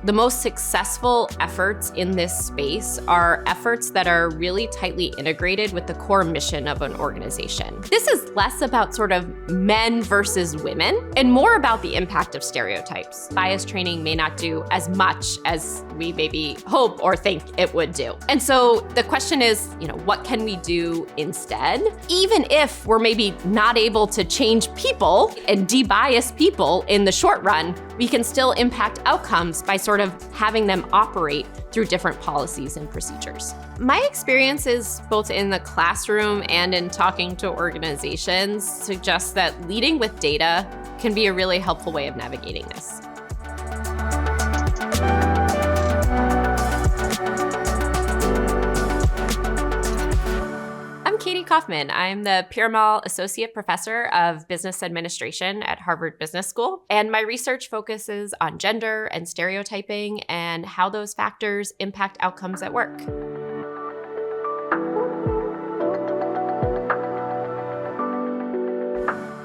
The most successful efforts in this space are efforts that are really tightly integrated with the core mission of an organization. This is less about sort of men versus women and more about the impact of stereotypes. Bias training may not do as much as we maybe hope or think it would do. And so the question is, what can we do instead? Even if we're maybe not able to change people and de-bias people in the short run, we can still impact outcomes by sort of having them operate through different policies and procedures. My experiences both in the classroom and in talking to organizations suggest that leading with data can be a really helpful way of navigating this. Katie Kaufman. I'm the Piramal Associate Professor of Business Administration at Harvard Business School, and my research focuses on gender and stereotyping and how those factors impact outcomes at work.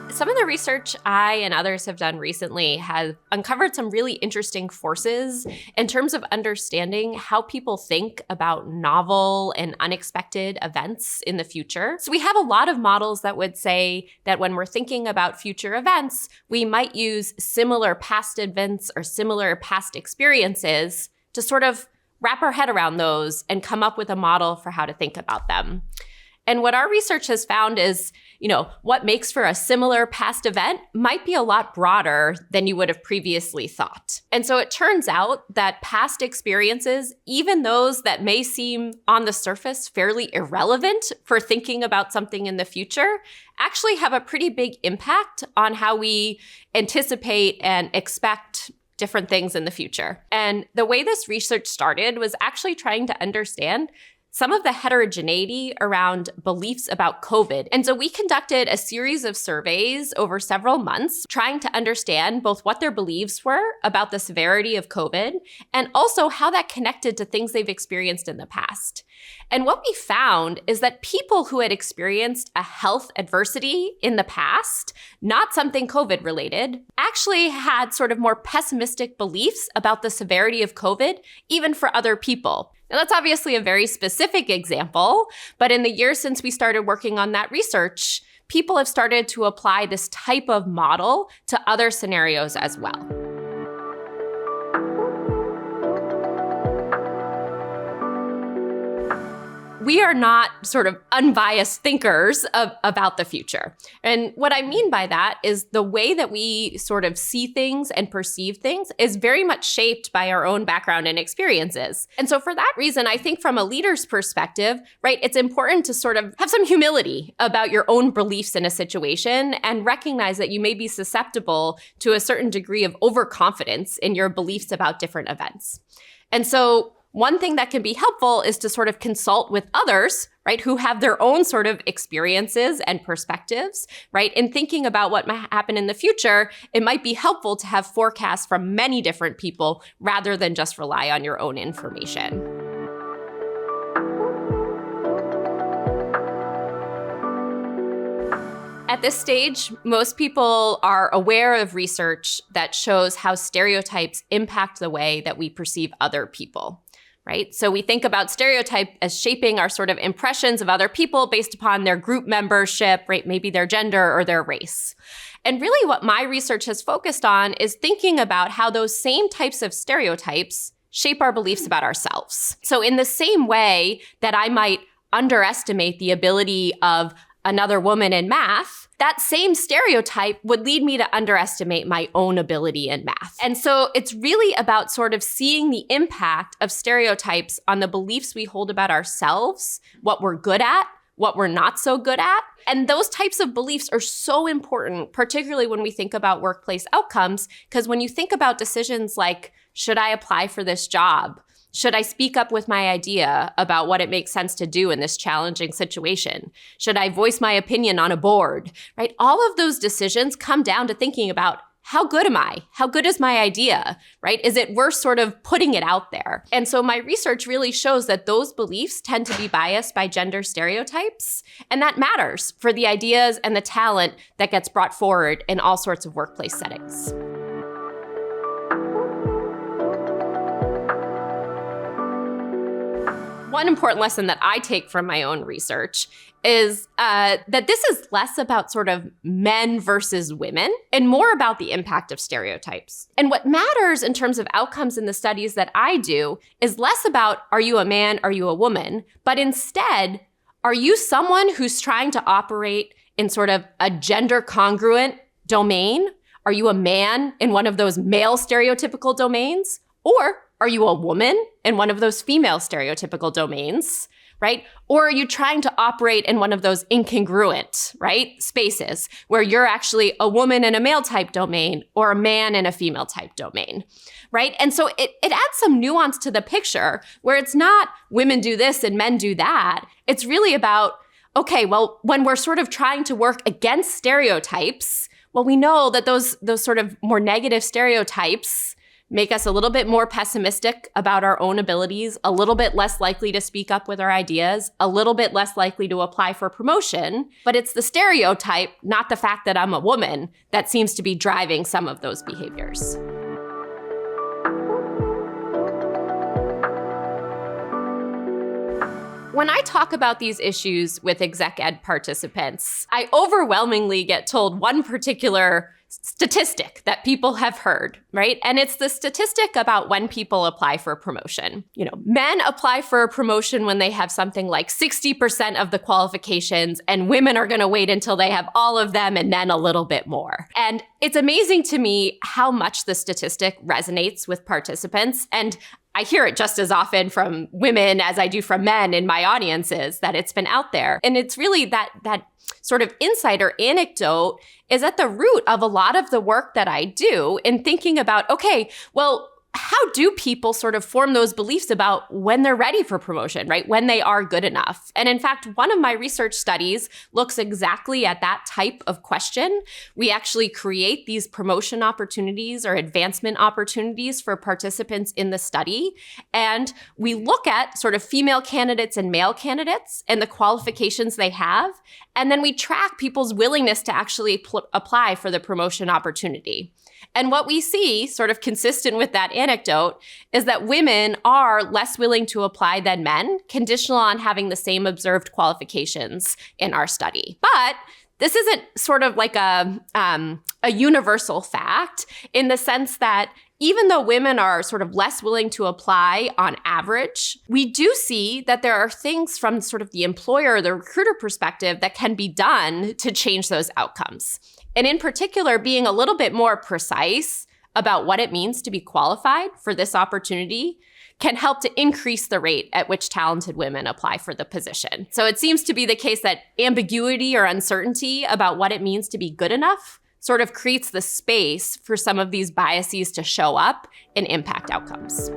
Some of the research I and others have done recently has uncovered some really interesting forces in terms of understanding how people think about novel and unexpected events in the future. So we have a lot of models that would say that when we're thinking about future events, we might use similar past events or similar past experiences to sort of wrap our head around those and come up with a model for how to think about them. And what our research has found is, what makes for a similar past event might be a lot broader than you would have previously thought. And so it turns out that past experiences, even those that may seem on the surface fairly irrelevant for thinking about something in the future, actually have a pretty big impact on how we anticipate and expect different things in the future. And the way this research started was actually trying to understand some of the heterogeneity around beliefs about COVID. And so we conducted a series of surveys over several months, trying to understand both what their beliefs were about the severity of COVID and also how that connected to things they've experienced in the past. And what we found is that people who had experienced a health adversity in the past, not something COVID related, actually had sort of more pessimistic beliefs about the severity of COVID, even for other people. Now, that's obviously a very specific example, but in the years since we started working on that research, people have started to apply this type of model to other scenarios as well. We are not sort of unbiased thinkers about the future. And what I mean by that is the way that we sort of see things and perceive things is very much shaped by our own background and experiences. And so for that reason, I think from a leader's perspective, right, it's important to sort of have some humility about your own beliefs in a situation and recognize that you may be susceptible to a certain degree of overconfidence in your beliefs about different events. And so one thing that can be helpful is to sort of consult with others, right, who have their own sort of experiences and perspectives, right? In thinking about what might happen in the future, it might be helpful to have forecasts from many different people rather than just rely on your own information. At this stage, most people are aware of research that shows how stereotypes impact the way that we perceive other people. Right? So we think about stereotype as shaping our sort of impressions of other people based upon their group membership, right? Maybe their gender or their race. And really what my research has focused on is thinking about how those same types of stereotypes shape our beliefs about ourselves. So in the same way that I might underestimate the ability of another woman in math, that same stereotype would lead me to underestimate my own ability in math. And so it's really about sort of seeing the impact of stereotypes on the beliefs we hold about ourselves, what we're good at, what we're not so good at. And those types of beliefs are so important, particularly when we think about workplace outcomes, because when you think about decisions like, should I apply for this job? Should I speak up with my idea about what it makes sense to do in this challenging situation? Should I voice my opinion on a board, right? All of those decisions come down to thinking about how good am I? How good is my idea, right? Is it worth sort of putting it out there? And so my research really shows that those beliefs tend to be biased by gender stereotypes, and that matters for the ideas and the talent that gets brought forward in all sorts of workplace settings. One important lesson that I take from my own research is that this is less about sort of men versus women and more about the impact of stereotypes. And what matters in terms of outcomes in the studies that I do is less about, are you a man, are you a woman, but instead, are you someone who's trying to operate in sort of a gender congruent domain? Are you a man in one of those male stereotypical domains? Or are you a woman in one of those female stereotypical domains, right? Or are you trying to operate in one of those incongruent, right, spaces where you're actually a woman in a male type domain or a man in a female type domain, right? And so it adds some nuance to the picture where it's not women do this and men do that. It's really about, okay, well, when we're sort of trying to work against stereotypes, well, we know that those sort of more negative stereotypes make us a little bit more pessimistic about our own abilities, a little bit less likely to speak up with our ideas, a little bit less likely to apply for promotion. But it's the stereotype, not the fact that I'm a woman, that seems to be driving some of those behaviors. When I talk about these issues with exec ed participants, I overwhelmingly get told one particular statistic that people have heard, right? And it's the statistic about when people apply for a promotion. You know, men apply for a promotion when they have something like 60% of the qualifications, and women are going to wait until they have all of them and then a little bit more. And it's amazing to me how much the statistic resonates with participants. And I hear it just as often from women as I do from men in my audiences, that it's been out there. And it's really that sort of insider anecdote is at the root of a lot of the work that I do in thinking about, okay, well, how do people sort of form those beliefs about when they're ready for promotion, right? When they are good enough. And in fact, one of my research studies looks exactly at that type of question. We actually create these promotion opportunities or advancement opportunities for participants in the study. And we look at sort of female candidates and male candidates and the qualifications they have. And then we track people's willingness to actually apply for the promotion opportunity. And what we see, sort of consistent with that anecdote, is that women are less willing to apply than men, conditional on having the same observed qualifications in our study. But this isn't sort of like a universal fact in the sense that even though women are sort of less willing to apply on average, we do see that there are things from sort of the employer or the recruiter perspective that can be done to change those outcomes. And in particular, being a little bit more precise about what it means to be qualified for this opportunity can help to increase the rate at which talented women apply for the position. So it seems to be the case that ambiguity or uncertainty about what it means to be good enough sort of creates the space for some of these biases to show up and impact outcomes.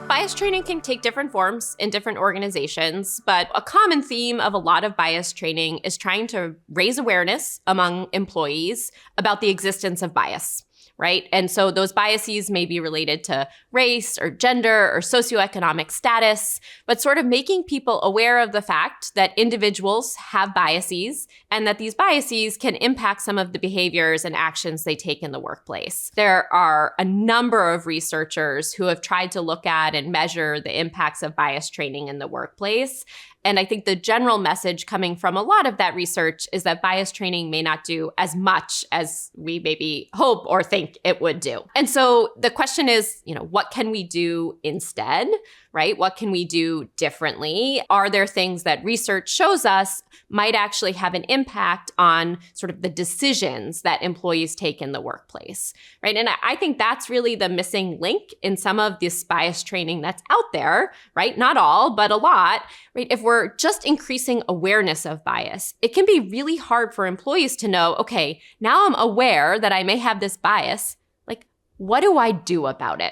Bias training can take different forms in different organizations, but a common theme of a lot of bias training is trying to raise awareness among employees about the existence of bias, right? And so those biases may be related to race or gender or socioeconomic status, but sort of making people aware of the fact that individuals have biases and that these biases can impact some of the behaviors and actions they take in the workplace. There are a number of researchers who have tried to look at and measure the impacts of bias training in the workplace. And I think the general message coming from a lot of that research is that bias training may not do as much as we maybe hope or think it would do. And so the question is, what can we do instead, right? What can we do differently? Are there things that research shows us might actually have an impact on sort of the decisions that employees take in the workplace, right? And I think that's really the missing link in some of this bias training that's out there, right? Not all, but a lot, right? If we're just increasing awareness of bias, it can be really hard for employees to know, okay, now I'm aware that I may have this bias. Like, what do I do about it?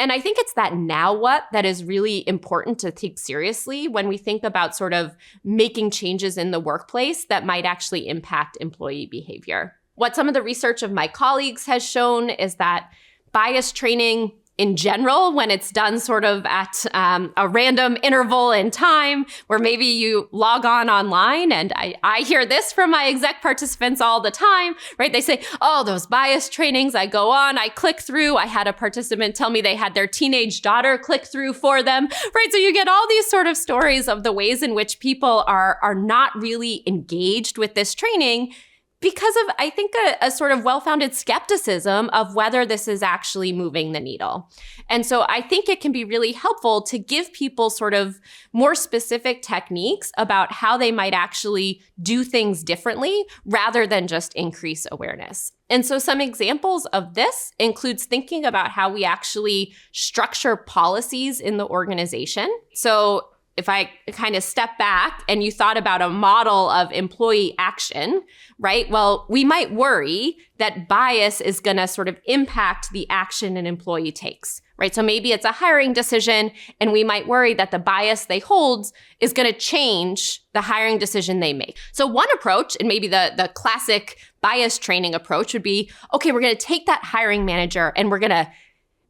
And I think it's that now what that is really important to take seriously when we think about sort of making changes in the workplace that might actually impact employee behavior. What some of the research of my colleagues has shown is that bias training in general when it's done sort of at a random interval in time where maybe you log on online. And I hear this from my exec participants all the time, right? They say, oh, those bias trainings, I go on, I click through. I had a participant tell me they had their teenage daughter click through for them, right? So you get all these sort of stories of the ways in which people are not really engaged with this training because of, I think, a sort of well-founded skepticism of whether this is actually moving the needle. And so I think it can be really helpful to give people sort of more specific techniques about how they might actually do things differently rather than just increase awareness. And so some examples of this includes thinking about how we actually structure policies in the organization. So if I kind of step back and you thought about a model of employee action, right? Well, we might worry that bias is going to sort of impact the action an employee takes, right? So maybe it's a hiring decision, and we might worry that the bias they hold is going to change the hiring decision they make. So one approach, and maybe the classic bias training approach, would be, okay, we're going to take that hiring manager and we're going to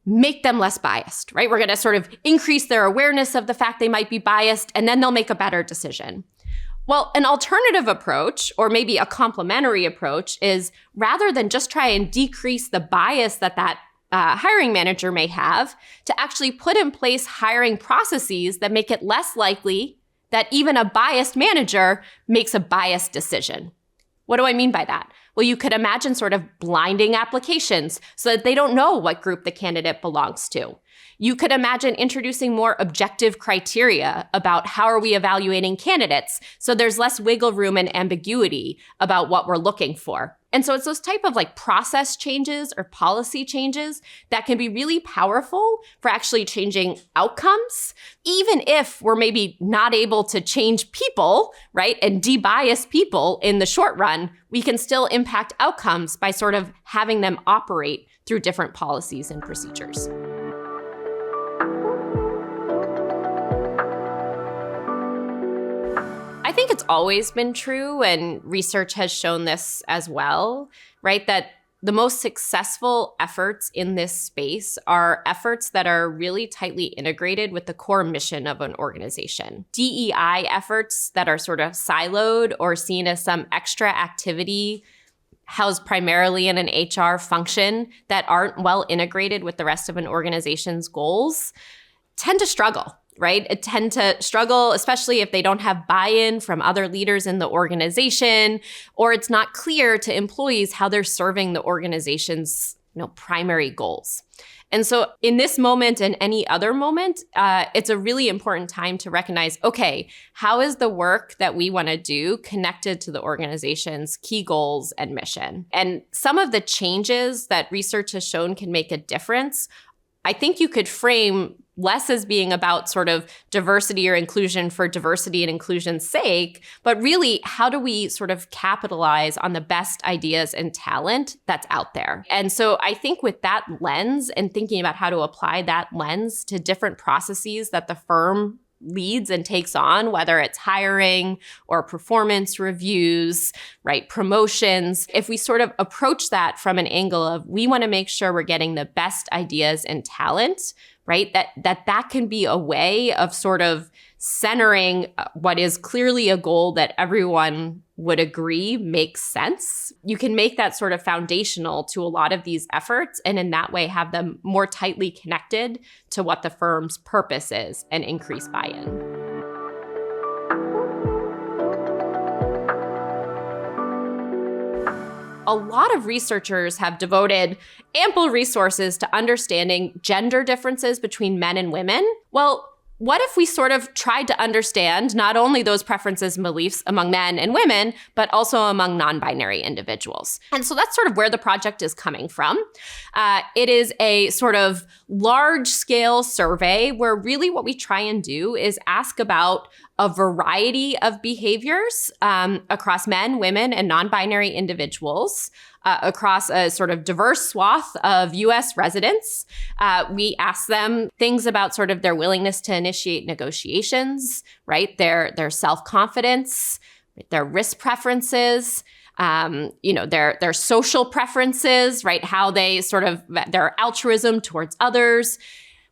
make them less biased, right? We're going to sort of increase their awareness of the fact they might be biased, and then they'll make a better decision. Well, an alternative approach, or maybe a complementary approach, is rather than just try and decrease the bias that hiring manager may have, to actually put in place hiring processes that make it less likely that even a biased manager makes a biased decision. What do I mean by that? Well, you could imagine sort of blinding applications so that they don't know what group the candidate belongs to. You could imagine introducing more objective criteria about how are we evaluating candidates so there's less wiggle room and ambiguity about what we're looking for. And so it's those type of like process changes or policy changes that can be really powerful for actually changing outcomes, even if we're maybe not able to change people, right, and debias people in the short run. We can still impact outcomes by sort of having them operate through different policies and procedures. I think it's always been true, and research has shown this as well, right? That the most successful efforts in this space are efforts that are really tightly integrated with the core mission of an organization. DEI efforts that are sort of siloed or seen as some extra activity housed primarily in an HR function that aren't well integrated with the rest of an organization's goals tend to struggle. Right? It tend to struggle, especially if they don't have buy-in from other leaders in the organization, or it's not clear to employees how they're serving the organization's primary goals. And so in this moment and any other moment, it's a really important time to recognize, okay, how is the work that we want to do connected to the organization's key goals and mission? And some of the changes that research has shown can make a difference, I think you could frame less as being about sort of diversity or inclusion for diversity and inclusion's sake, but really how do we sort of capitalize on the best ideas and talent that's out there? And so I think with that lens and thinking about how to apply that lens to different processes that the firm leads and takes on, whether it's hiring or performance reviews, right, promotions. If we sort of approach that from an angle of we want to make sure we're getting the best ideas and talent, right, that can be a way of sort of centering what is clearly a goal that everyone would agree makes sense. You can make that sort of foundational to a lot of these efforts, and in that way have them more tightly connected to what the firm's purpose is and increase buy-in. A lot of researchers have devoted ample resources to understanding gender differences between men and women. Well, what if we sort of tried to understand not only those preferences and beliefs among men and women, but also among non-binary individuals? And so that's sort of where the project is coming from. It is a sort of large-scale survey where really what we try and do is ask about a variety of behaviors across men, women, and non-binary individuals, across a sort of diverse swath of U.S. residents. We ask them things about sort of their willingness to initiate negotiations, right? Their self-confidence, their risk preferences. their social preferences, right? How they sort of, their altruism towards others.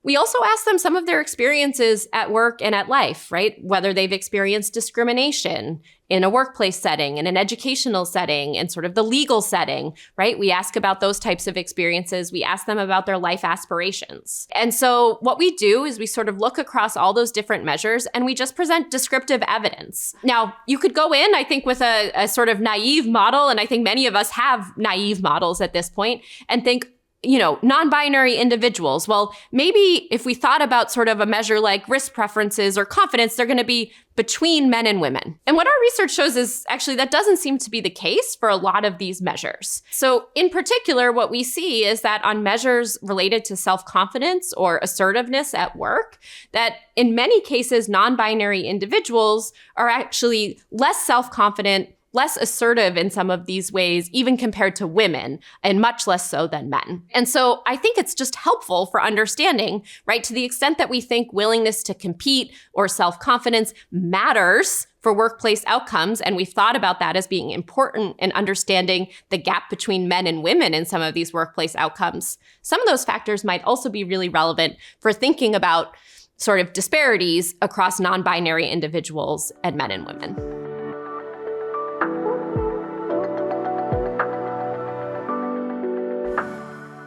We also ask them some of their experiences at work and at life, right? Whether they've experienced discrimination in a workplace setting, in an educational setting, in sort of the legal setting, right? We ask about those types of experiences. We ask them about their life aspirations. And so what we do is we sort of look across all those different measures and we just present descriptive evidence. Now, you could go in, I think, with a sort of naive model, and I think many of us have naive models at this point, and think, non-binary individuals. Well, maybe if we thought about sort of a measure like risk preferences or confidence, they're going to be between men and women. And what our research shows is actually that doesn't seem to be the case for a lot of these measures. So in particular, what we see is that on measures related to self-confidence or assertiveness at work, that in many cases, non-binary individuals are actually less self-confident, less assertive in some of these ways, even compared to women, and much less so than men. And so I think it's just helpful for understanding, right, to the extent that we think willingness to compete or self-confidence matters for workplace outcomes, and we've thought about that as being important in understanding the gap between men and women in some of these workplace outcomes. Some of those factors might also be really relevant for thinking about sort of disparities across non-binary individuals and men and women.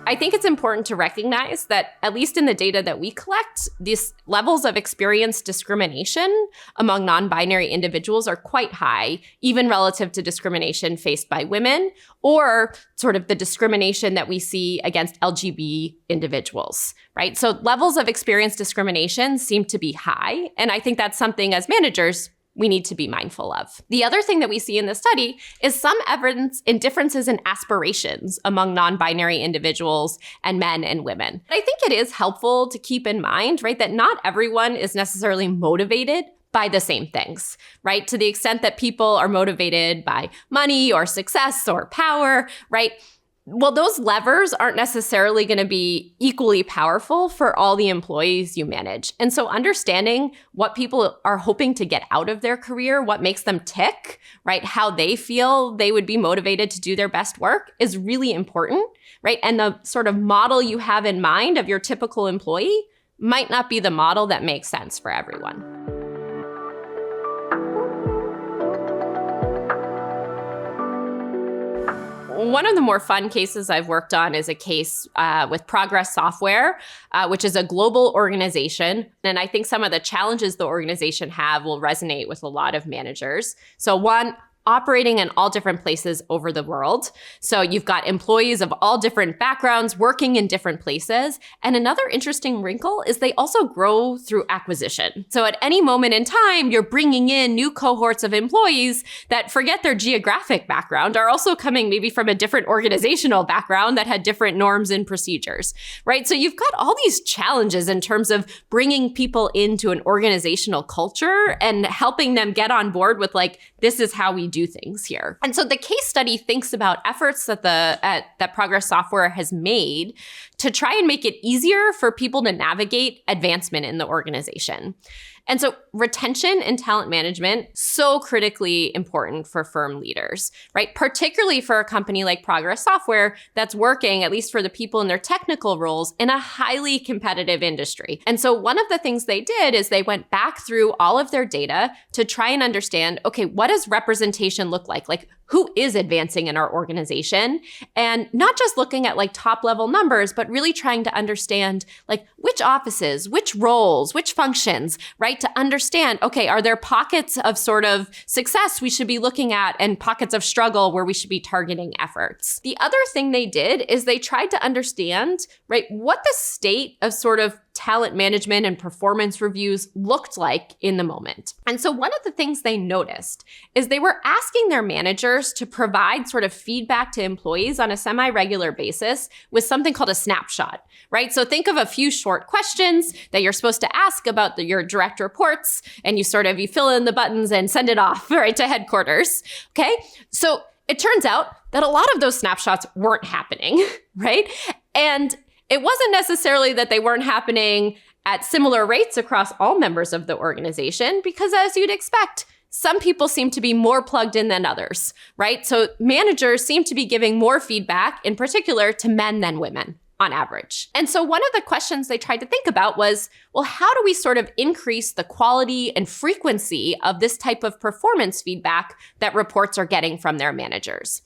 I think it's important to recognize that, at least in the data that we collect, these levels of experienced discrimination among non-binary individuals are quite high, even relative to discrimination faced by women, or sort of the discrimination that we see against LGBT individuals, right? So levels of experienced discrimination seem to be high, and I think that's something as managers we need to be mindful of. The other thing that we see in this study is some evidence in differences in aspirations among non-binary individuals and men and women. I think it is helpful to keep in mind, right, that not everyone is necessarily motivated by the same things, right? To the extent that people are motivated by money or success or power, right? Well, those levers aren't necessarily going to be equally powerful for all the employees you manage. And so understanding what people are hoping to get out of their career, what makes them tick, right? How they feel they would be motivated to do their best work is really important, right? And the sort of model you have in mind of your typical employee might not be the model that makes sense for everyone. One of the more fun cases I've worked on is a case with Progress Software, which is a global organization. And I think some of the challenges the organization have will resonate with a lot of managers. So one, operating in all different places over the world. So you've got employees of all different backgrounds working in different places. And another interesting wrinkle is they also grow through acquisition. So at any moment in time, you're bringing in new cohorts of employees that forget their geographic background, are also coming maybe from a different organizational background that had different norms and procedures, right? So you've got all these challenges in terms of bringing people into an organizational culture and helping them get on board with this is how we do things here. And so the case study thinks about efforts that Progress Software has made to try and make it easier for people to navigate advancement in the organization. And so retention and talent management, so critically important for firm leaders, right? Particularly for a company like Progress Software that's working, at least for the people in their technical roles, in a highly competitive industry. And so one of the things they did is they went back through all of their data to try and understand, okay, what does representation look like? Like, who is advancing in our organization? And not just looking at top level numbers, but really trying to understand which offices, which roles, which functions, right? To understand, okay, are there pockets of sort of success we should be looking at and pockets of struggle where we should be targeting efforts? The other thing they did is they tried to understand, right, what the state of sort of talent management and performance reviews looked like in the moment. And so one of the things they noticed is they were asking their managers to provide sort of feedback to employees on a semi-regular basis with something called a snapshot, right? So think of a few short questions that you're supposed to ask about your direct reports, and you fill in the buttons and send it off, right, to headquarters, okay? So it turns out that a lot of those snapshots weren't happening, right? And it wasn't necessarily that they weren't happening at similar rates across all members of the organization, because as you'd expect, some people seem to be more plugged in than others, right? So managers seem to be giving more feedback, in particular to men than women on average. And so one of the questions they tried to think about was, well, how do we sort of increase the quality and frequency of this type of performance feedback that reports are getting from their managers?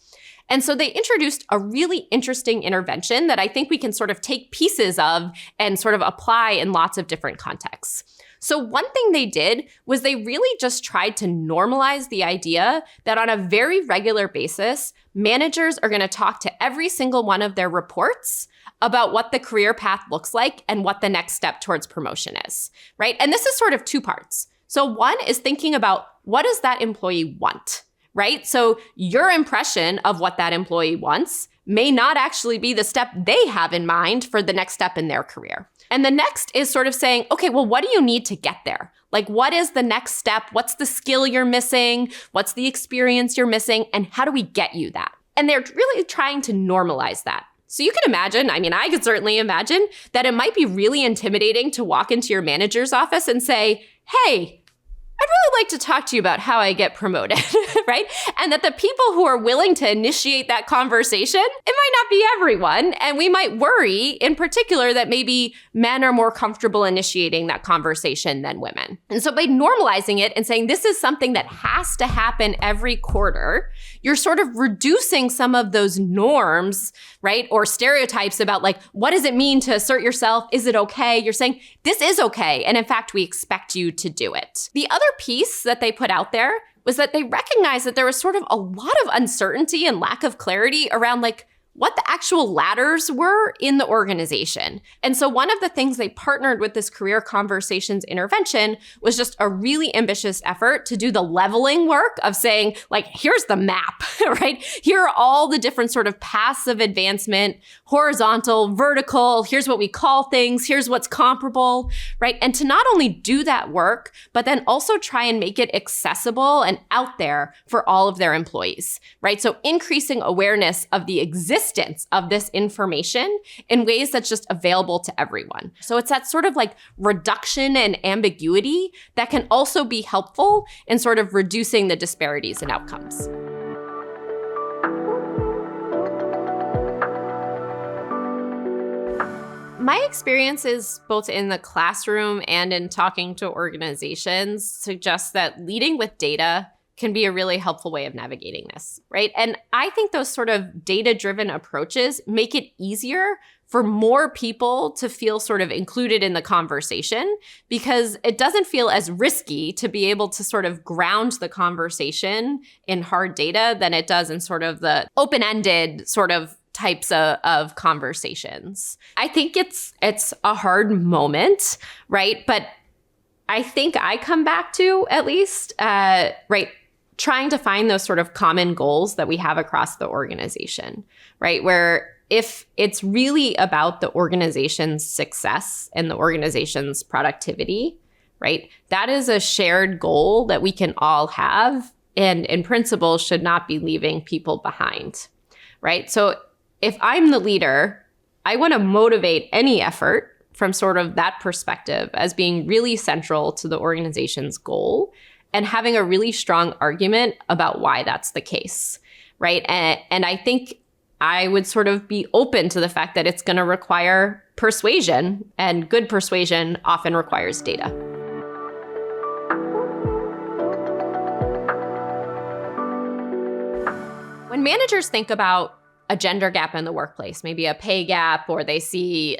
And so they introduced a really interesting intervention that I think we can sort of take pieces of and sort of apply in lots of different contexts. So one thing they did was they really just tried to normalize the idea that on a very regular basis, managers are going to talk to every single one of their reports about what the career path looks like and what the next step towards promotion is, right? And this is sort of two parts. So one is thinking about what does that employee want, right? So your impression of what that employee wants may not actually be the step they have in mind for the next step in their career. And the next is sort of saying, okay, well, what do you need to get there? Like, what is the next step? What's the skill you're missing? What's the experience you're missing? And how do we get you that? And they're really trying to normalize that. So you can imagine, I mean, I could certainly imagine that it might be really intimidating to walk into your manager's office and say, hey, I'd really like to talk to you about how I get promoted, right? And that the people who are willing to initiate that conversation, it might not be everyone. And we might worry in particular that maybe men are more comfortable initiating that conversation than women. And so by normalizing it and saying this is something that has to happen every quarter, you're sort of reducing some of those norms, right? Or stereotypes about like, what does it mean to assert yourself? Is it okay? You're saying this is okay. And in fact, we expect you to do it. The other piece that they put out there was that they recognized that there was sort of a lot of uncertainty and lack of clarity around like what the actual ladders were in the organization. And so one of the things they partnered with this Career Conversations intervention was just a really ambitious effort to do the leveling work of saying, like, here's the map, right? Here are all the different sort of paths of advancement, horizontal, vertical, here's what we call things, here's what's comparable, right? And to not only do that work, but then also try and make it accessible and out there for all of their employees, right? So increasing awareness of the existence of this information in ways that's just available to everyone. So it's that sort of like reduction and ambiguity that can also be helpful in sort of reducing the disparities in outcomes. My experiences both in the classroom and in talking to organizations suggest that leading with data can be a really helpful way of navigating this, right? And I think those sort of data-driven approaches make it easier for more people to feel sort of included in the conversation because it doesn't feel as risky to be able to sort of ground the conversation in hard data than it does in sort of the open-ended sort of types of conversations. I think it's a hard moment, right? But I think I come back to, at least, right, trying to find those sort of common goals that we have across the organization, right? Where if it's really about the organization's success and the organization's productivity, right, that is a shared goal that we can all have and in principle should not be leaving people behind, right? So if I'm the leader, I want to motivate any effort from sort of that perspective as being really central to the organization's goal and having a really strong argument about why that's the case, right? And I think I would sort of be open to the fact that it's going to require persuasion, and good persuasion often requires data. When managers think about a gender gap in the workplace, maybe a pay gap, or they see,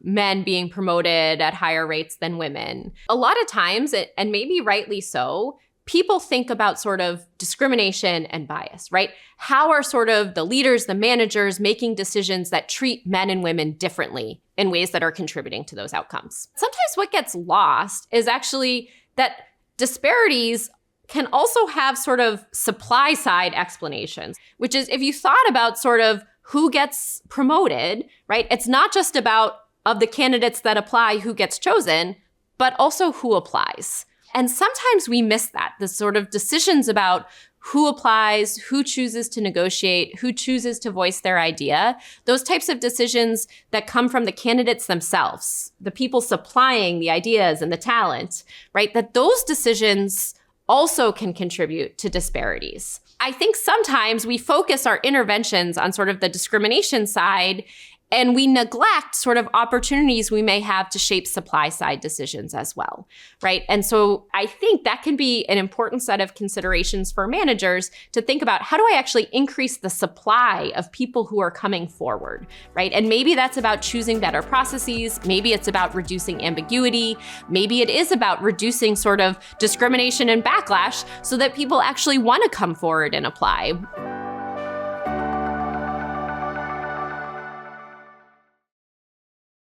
men being promoted at higher rates than women. A lot of times, and maybe rightly so, people think about sort of discrimination and bias, right? How are sort of the leaders, the managers making decisions that treat men and women differently in ways that are contributing to those outcomes? Sometimes what gets lost is actually that disparities can also have sort of supply side explanations, which is if you thought about sort of who gets promoted, right? It's not just about of the candidates that apply who gets chosen, but also who applies. And sometimes we miss that, the sort of decisions about who applies, who chooses to negotiate, who chooses to voice their idea, those types of decisions that come from the candidates themselves, the people supplying the ideas and the talent, right? That those decisions also can contribute to disparities. I think sometimes we focus our interventions on sort of the discrimination side, and we neglect sort of opportunities we may have to shape supply side decisions as well, right? And so I think that can be an important set of considerations for managers to think about, how do I actually increase the supply of people who are coming forward, right? And maybe that's about choosing better processes. Maybe it's about reducing ambiguity. Maybe it is about reducing sort of discrimination and backlash so that people actually want to come forward and apply.